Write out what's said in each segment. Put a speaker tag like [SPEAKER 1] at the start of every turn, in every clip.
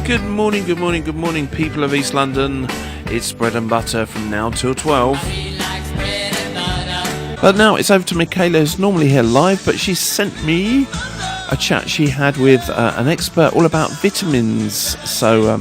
[SPEAKER 1] Good morning, people of East London. It's bread and butter from now till 12. But now it's over to Michaela, who's normally here live, but she sent me a chat she had with an expert all about vitamins. So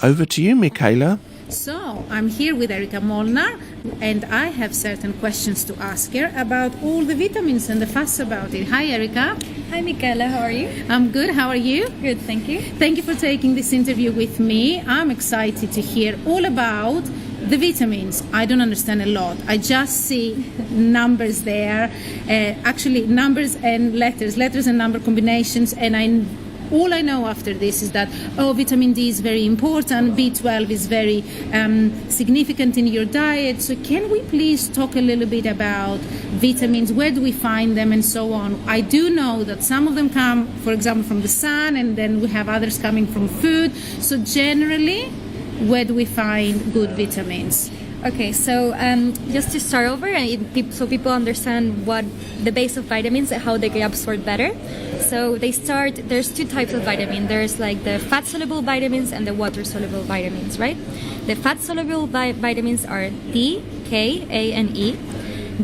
[SPEAKER 1] over to you, Michaela.
[SPEAKER 2] So, I'm here with Erika Molnar, and I have certain questions to ask her about all the vitamins and the facts about it. Hi, Erika.
[SPEAKER 3] Hi, Michaela. How are you?
[SPEAKER 2] I'm good. How are you?
[SPEAKER 3] Good, thank you.
[SPEAKER 2] Thank you for taking this interview with me. I'm excited to hear all about the vitamins. I don't understand a lot. I just see numbers there, actually numbers and letters and number combinations, and all I know after this is that, vitamin D is very important, B12 is very significant in your diet. So can we please talk a little bit about vitamins, where do we find them and so on? I do know that some of them come, for example, from the sun, and then we have others coming from food. So generally, where do we find good vitamins?
[SPEAKER 3] Okay, so just to start over, so people understand what the base of vitamins and how they get absorbed better. So there's two types of vitamin. There's like the fat-soluble vitamins and the water-soluble vitamins, right? The fat-soluble vitamins are D, K, A, and E.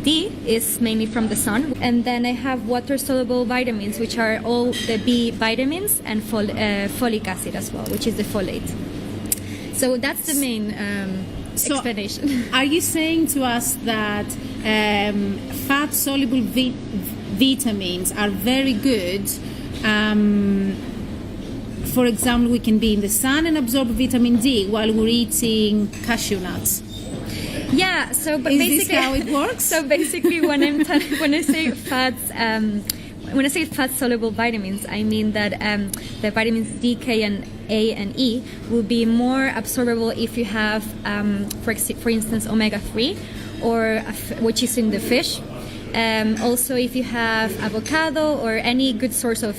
[SPEAKER 3] D is mainly from the sun. And then I have water-soluble vitamins, which are all the B vitamins and folic acid as well, which is the folate. So that's the main explanation.
[SPEAKER 2] Are you saying to us that fat-soluble vitamins are very good? For example, we can be in the sun and absorb vitamin D while we're eating cashew nuts.
[SPEAKER 3] Yeah. So, but
[SPEAKER 2] is
[SPEAKER 3] basically,
[SPEAKER 2] this how it works?
[SPEAKER 3] So basically, when I say fats. When I say fat-soluble vitamins, I mean that the vitamins D, K, and A and E will be more absorbable if you have, for instance, omega-3, which is in the fish. Also, if you have avocado or any good source of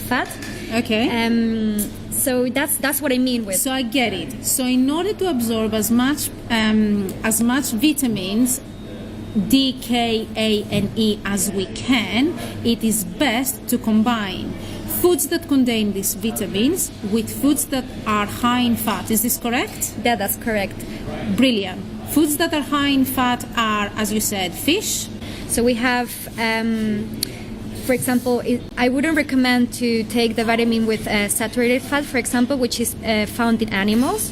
[SPEAKER 3] fat.
[SPEAKER 2] Okay.
[SPEAKER 3] So that's what I mean with.
[SPEAKER 2] So I get it. So in order to absorb as much vitamins D, K, A, and E as we can, it is best to combine foods that contain these vitamins with foods that are high in fat. Is this correct?
[SPEAKER 3] Yeah, that's correct.
[SPEAKER 2] Brilliant. Foods that are high in fat are, as you said, fish.
[SPEAKER 3] So we have, for example, I wouldn't recommend to take the vitamin with saturated fat, for example, which is found in animals,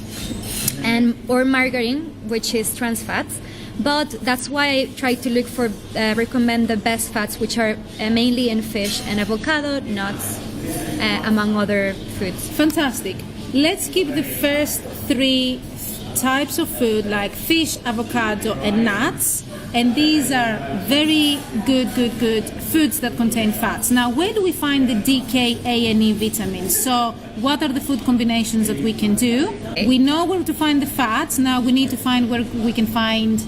[SPEAKER 3] or margarine, which is trans fats. But that's why I try to look for, recommend the best fats, which are mainly in fish and avocado, nuts, among other foods.
[SPEAKER 2] Fantastic. Let's keep the first three types of food, like fish, avocado, and nuts. And these are very good foods that contain fats. Now, where do we find the D, K, A, and E vitamins? So, what are the food combinations that we can do?
[SPEAKER 3] Okay.
[SPEAKER 2] We know where to find the fats. Now, we need to find where we can find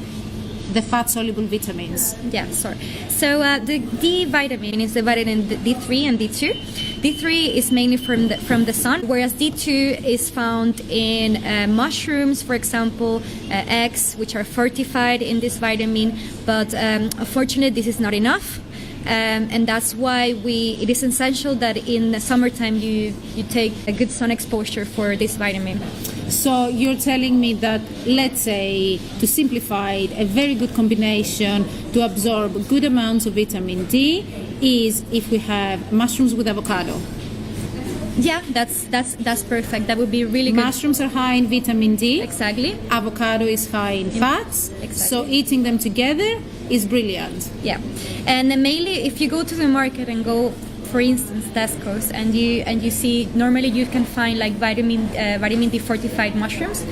[SPEAKER 2] the fat-soluble vitamins.
[SPEAKER 3] Yeah, sorry. So the D vitamin is divided in D3 and D2. D3 is mainly from the sun, whereas D2 is found in mushrooms, for example, eggs, which are fortified in this vitamin. But unfortunately, this is not enough. And that's why it is essential that in the summertime you take a good sun exposure for this vitamin.
[SPEAKER 2] So you're telling me that, let's say, to simplify it, a very good combination to absorb good amounts of vitamin D is if we have mushrooms with avocado.
[SPEAKER 3] Yeah, that's perfect. That would be really good.
[SPEAKER 2] Mushrooms are high in vitamin D.
[SPEAKER 3] Exactly.
[SPEAKER 2] Avocado is high in fats.
[SPEAKER 3] Exactly.
[SPEAKER 2] So eating them together is brilliant.
[SPEAKER 3] Yeah, and then mainly if you go to the market and go, for instance, Tesco's, and you see, normally you can find like vitamin D fortified mushrooms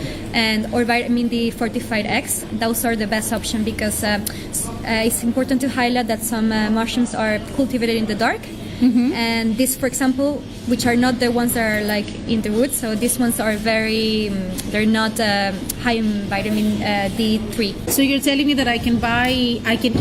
[SPEAKER 3] or vitamin D fortified eggs. Those are the best option because it's important to highlight that some mushrooms are cultivated in the dark. Mm-hmm. And this, for example, which are not the ones that are like in the woods. So these ones are they're not high in vitamin D3.
[SPEAKER 2] So you're telling me that I can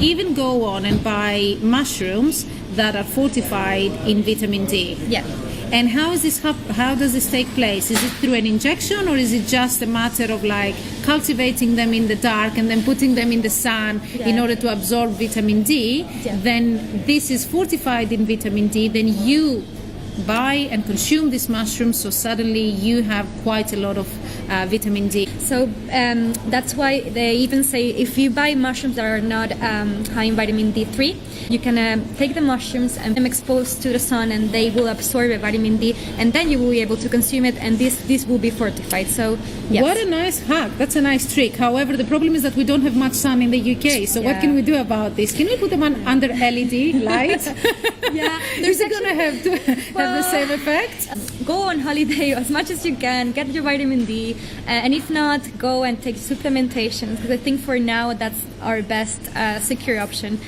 [SPEAKER 2] even go on and buy mushrooms that are fortified in vitamin D.
[SPEAKER 3] Yeah.
[SPEAKER 2] And how does this take place? Is it through an injection, or is it just a matter of like cultivating them in the dark and then putting them in the sun in order to absorb vitamin D? Yeah. Then this is fortified in vitamin D. Then you buy and consume these mushrooms, so suddenly you have quite a lot of vitamin D.
[SPEAKER 3] So that's why they even say if you buy mushrooms that are not high in vitamin D3, you can take the mushrooms and them exposed to the sun, and they will absorb the vitamin D, and then you will be able to consume it, and this will be fortified. So yes.
[SPEAKER 2] What a nice hack! That's a nice trick. However, the problem is that we don't have much sun in the UK. So what can we do about this? Can we put them under LED light?
[SPEAKER 3] Yeah,
[SPEAKER 2] Is it going to have the same effect?
[SPEAKER 3] Go on holiday as much as you can, get your vitamin D, and if not, go and take supplementation, because I think for now that's our best secure option,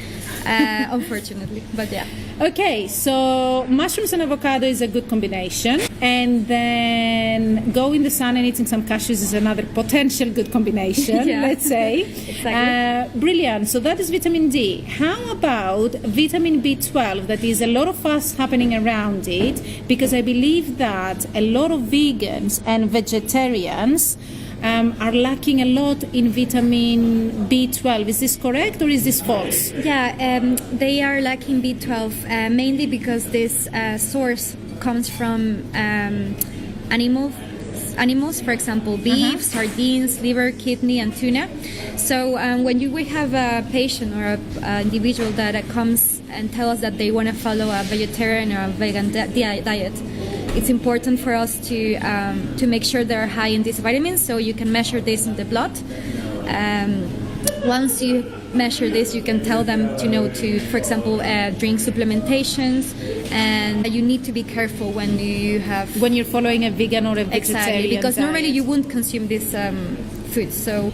[SPEAKER 3] unfortunately. But yeah.
[SPEAKER 2] Okay, so mushrooms and avocado is a good combination, and then go in the sun and eating some cashews is another potential good combination,
[SPEAKER 3] Yeah.
[SPEAKER 2] let's say.
[SPEAKER 3] Exactly.
[SPEAKER 2] Brilliant. So that is vitamin D. How about vitamin B12? That is a lot of fuss happening around it, because I believe that a lot of vegans and vegetarians are lacking a lot in vitamin B12. Is this correct or is this false?
[SPEAKER 3] Yeah, they are lacking B12 mainly because this source comes from animals, for example, beef, sardines, liver, kidney, and tuna. So when we have a patient or an individual that comes and tell us that they want to follow a vegetarian or a vegan diet, it's important for us to make sure they're high in these vitamins, so you can measure this in the blood. Once you measure this, you can tell them to for example, drink supplementations, and you need to be careful when
[SPEAKER 2] you're following a vegan or a vegetarian
[SPEAKER 3] exactly, because
[SPEAKER 2] diet.
[SPEAKER 3] normally you wouldn't consume this food, so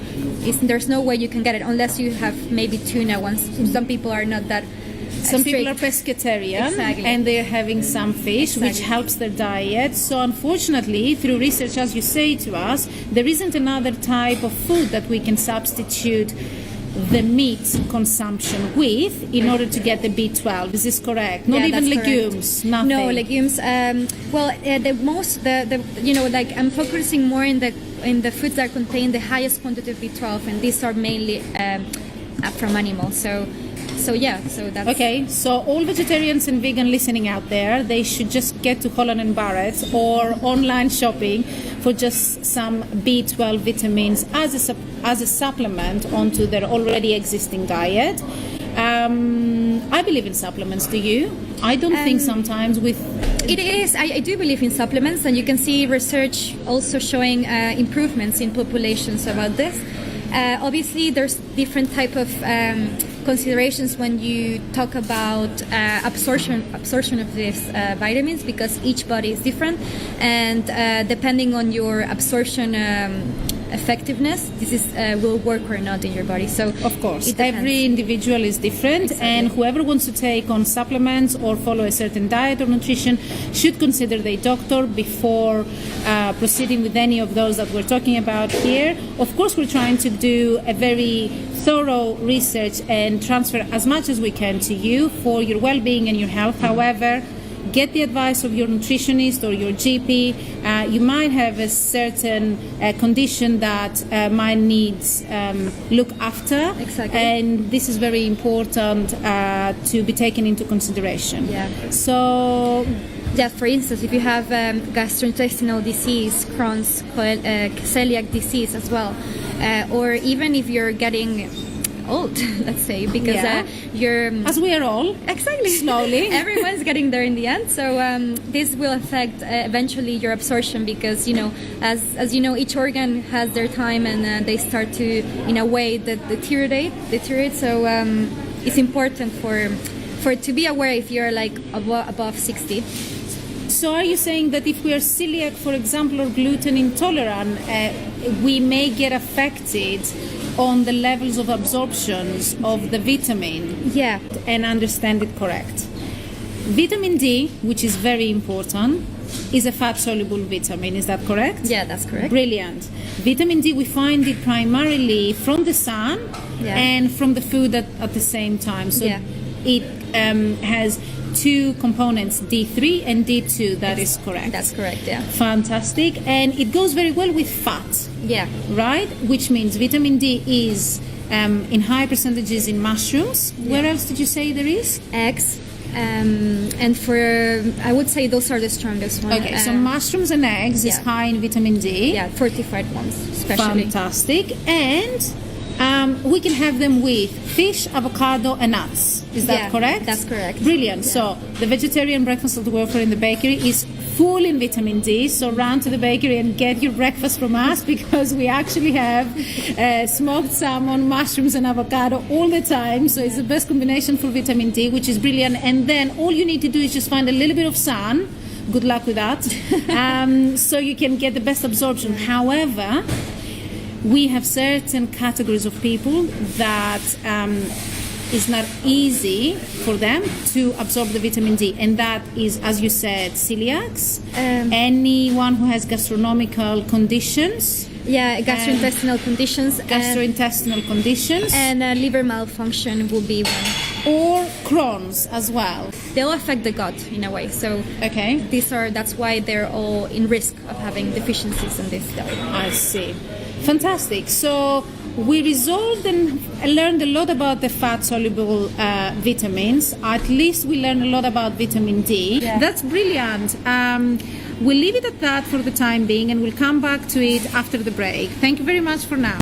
[SPEAKER 3] there's no way you can get it unless you have maybe tuna. Once some people are not that.
[SPEAKER 2] Some people are pescatarian,
[SPEAKER 3] Exactly.
[SPEAKER 2] and they're having some fish, which helps their diet. So unfortunately, through research, as you say to us, there isn't another type of food that we can substitute the meat consumption with in order to get the B12. Is this correct? Not
[SPEAKER 3] Yeah,
[SPEAKER 2] even
[SPEAKER 3] that's
[SPEAKER 2] legumes,
[SPEAKER 3] correct.
[SPEAKER 2] nothing.
[SPEAKER 3] No legumes. I'm focusing more in the foods that contain the highest quantity of B12, and these are mainly from animals. So that's
[SPEAKER 2] Okay, so all vegetarians and vegan listening out there, they should just get to Holland & Barrett or online shopping for just some B12 vitamins as a supplement onto their already existing diet. I believe in supplements, do you? I don't think sometimes with...
[SPEAKER 3] It is. I do believe in supplements, and you can see research also showing improvements in populations about this. Obviously, there's different type of considerations when you talk about absorption of these vitamins, because each body is different, and depending on your absorption effectiveness, this will work or not in your body. So
[SPEAKER 2] of course,
[SPEAKER 3] it depends.
[SPEAKER 2] every individual is different, and whoever wants to take on supplements or follow a certain diet or nutrition should consider their doctor before proceeding with any of those that we're talking about here. Of course, we're trying to do a very thorough research and transfer as much as we can to you for your well-being and your health. However, get the advice of your nutritionist or your GP. You might have a certain condition that might need look after.
[SPEAKER 3] Exactly.
[SPEAKER 2] And this is very important to be taken into consideration.
[SPEAKER 3] Yeah.
[SPEAKER 2] So,
[SPEAKER 3] yeah, for instance, if you have gastrointestinal disease, Crohn's, celiac disease as well, or even if you're getting old, let's say, because you're...
[SPEAKER 2] as we are all.
[SPEAKER 3] Exactly.
[SPEAKER 2] Slowly.
[SPEAKER 3] Everyone's getting there in the end. So this will affect eventually your absorption, because, as you know, each organ has their time, and they start to, in a way, deteriorate. So it's important for to be aware if you're like above 60.
[SPEAKER 2] So are you saying that if we are celiac, for example, or gluten intolerant, we may get affected on the levels of absorptions of the vitamin?
[SPEAKER 3] Yeah.
[SPEAKER 2] And understand it correct. Vitamin D, which is very important, is a fat-soluble vitamin. Is that correct?
[SPEAKER 3] Yeah, that's correct.
[SPEAKER 2] Brilliant. Vitamin D, we find it primarily from the sun and from the food at the same time. So it has two components, D3 and D2. That is correct.
[SPEAKER 3] That's correct, yeah.
[SPEAKER 2] Fantastic. And it goes very well with fat.
[SPEAKER 3] Yeah.
[SPEAKER 2] Right? Which means vitamin D is in high percentages in mushrooms. Where else did you say there is?
[SPEAKER 3] Eggs. And for, I would say those are the strongest ones.
[SPEAKER 2] Okay, so mushrooms and eggs is
[SPEAKER 3] yeah.
[SPEAKER 2] high in vitamin D.
[SPEAKER 3] Yeah, fortified ones, especially.
[SPEAKER 2] Fantastic. And we can have them with fish, avocado, and nuts. Is that
[SPEAKER 3] Yeah,
[SPEAKER 2] correct?
[SPEAKER 3] that's correct.
[SPEAKER 2] Brilliant. So the vegetarian breakfast that we offer in the bakery is full in vitamin D. So run to the bakery and get your breakfast from us, because we actually have smoked salmon, mushrooms, and avocado all the time. So it's the best combination for vitamin D, which is brilliant. And then all you need to do is just find a little bit of sun. Good luck with that. So you can get the best absorption. However, we have certain categories of people that it's not easy for them to absorb the vitamin D, and that is, as you said, celiacs, anyone who has gastronomical conditions.
[SPEAKER 3] Yeah, gastrointestinal conditions.
[SPEAKER 2] Gastrointestinal conditions.
[SPEAKER 3] And liver malfunction will be one.
[SPEAKER 2] Or Crohn's as well.
[SPEAKER 3] They'll affect the gut in a way. So
[SPEAKER 2] Okay.
[SPEAKER 3] that's why they're all in risk of having deficiencies in this diet.
[SPEAKER 2] I see. Fantastic. So we resolved and learned a lot about the fat-soluble vitamins. At least we learned a lot about vitamin D.
[SPEAKER 3] Yeah.
[SPEAKER 2] That's brilliant. We'll leave it at that for the time being, and we'll come back to it after the break. Thank you very much for now.